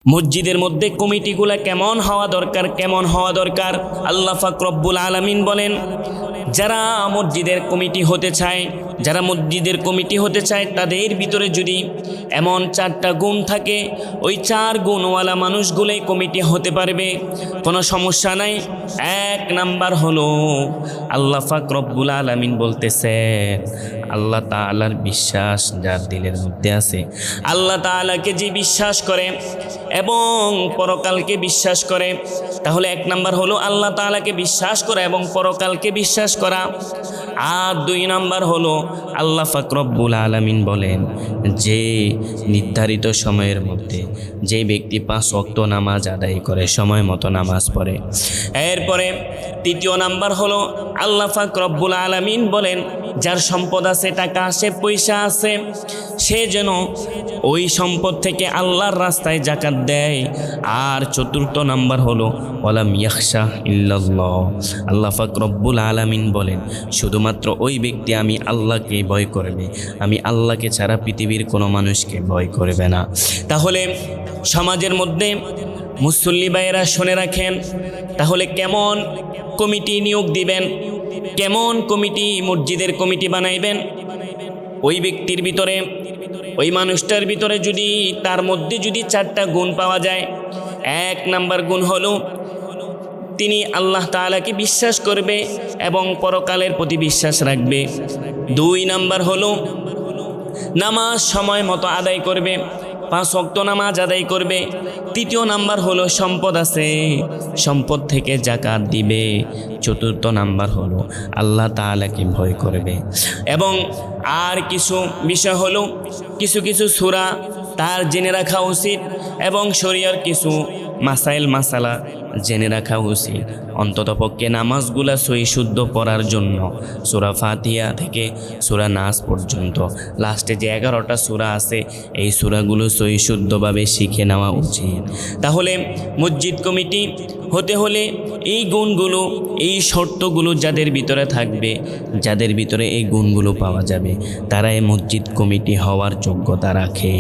মসজিদের মধ্যে কমিটিগুলা কেমন হওয়া দরকার আল্লাহ পাক রব্বুল আলামিন বলেন, যারা মসজিদের কমিটি হতে চায় তাদের ভিতরে যদি এমন 4টা গুণ থাকে, ওই 4 গুণওয়ালা মানুষগুলোই কমিটি হতে পারবে, কোনো সমস্যা নাই। 1 নাম্বার হলো আল্লাহ পাক রব্বুল আলামিন বলতেছেন, আল্লাহ তাআলার বিশ্বাস যার দিলের মধ্যে আছে, আল্লাহ তাআলাকে যে বিশ্বাস করে এবং পরকালকে বিশ্বাস করে, তাহলে 1 নাম্বার হলো আল্লাহ তাআলাকে বিশ্বাস করা এবং পরকালকে বিশ্বাস করা। আর 2 নাম্বার হলো আল্লাহ পাক রব্বুল আলামিন বলেন, যে নির্ধারিত সময়ের মধ্যে যে ব্যক্তি 5 ওয়াক্ত নামাজ আদায় করে, সময় মতো নামাজ পড়ে। এরপরে 3য় নাম্বার হলো আল্লাহ পাক রব্বুল আলামিন বলেন, যার সম্পদ আছে, টাকা আছে, পয়সা আছে, সে যেন ওই সম্পদ থেকে আল্লাহর রাস্তায় যাকাত দেয়। আর 4র্থ নাম্বার হলো ওয়ালাম ইয়াখশা ইল্লাল্লাহ, আল্লাহ পাক রব্বুল আলামিন বলেন, শুধুমাত্র ওই ব্যক্তি আমি আল্লাহকে ভয় করবে, আমি আল্লাহকে ছাড়া পৃথিবীর কোনো মানুষকে ভয় করবে না। তাহলে সমাজের মধ্যে মুসল্লি ভাইয়েরা শুনে রাখেন, তাহলে কেমন কমিটি নিয়োগ দিবেন, কেমন কমিটি মসজিদের কমিটি বানাইবেন? ওই ব্যক্তির ভিতরে, ওই মানুষটার ভিতরে যদি তার মধ্যে যদি 4টা গুণ পাওয়া যায়। 1 নাম্বার গুণ হলো তিনি আল্লাহ তাআলাকে বিশ্বাস করবে এবং পরকালের প্রতি বিশ্বাস রাখবে। 2 নাম্বার হলো নামাজ সময় মতো আদায় করবে, 5 ওয়াক্ত নামাজ আদায় করবে। 3য় নাম্বার হলো সম্পদ আছে, সম্পদ থেকে যাকাত দিবে। 4র্থ নাম্বার হলো আল্লাহ তাআলাকে ভয় করবে। এবং আর কিছু বিষয় হলো কিছু সূরা তার জেনে রাখা উচিত এবং শরীয়র কিছু মাসালা জেনে রাখা উচিত। অন্ততপক্ষে নামাজগুলা সহি শুদ্ধ পড়ার জন্য সূরা ফাতিহা থেকে সূরা নাস পর্যন্ত লাস্টে যে 11টা সূরা আছে, এই সূরাগুলো সহি শুদ্ধভাবে শিখে নেওয়া উচিত। তাহলে মসজিদ কমিটি হতে হলে এই গুণগুলো, এই শর্তগুলো যাদের ভিতরে থাকবে, যাদের ভিতরে এই গুণগুলো পাওয়া যাবে, তারা এই মসজিদ কমিটি হওয়ার যোগ্যতা রাখে।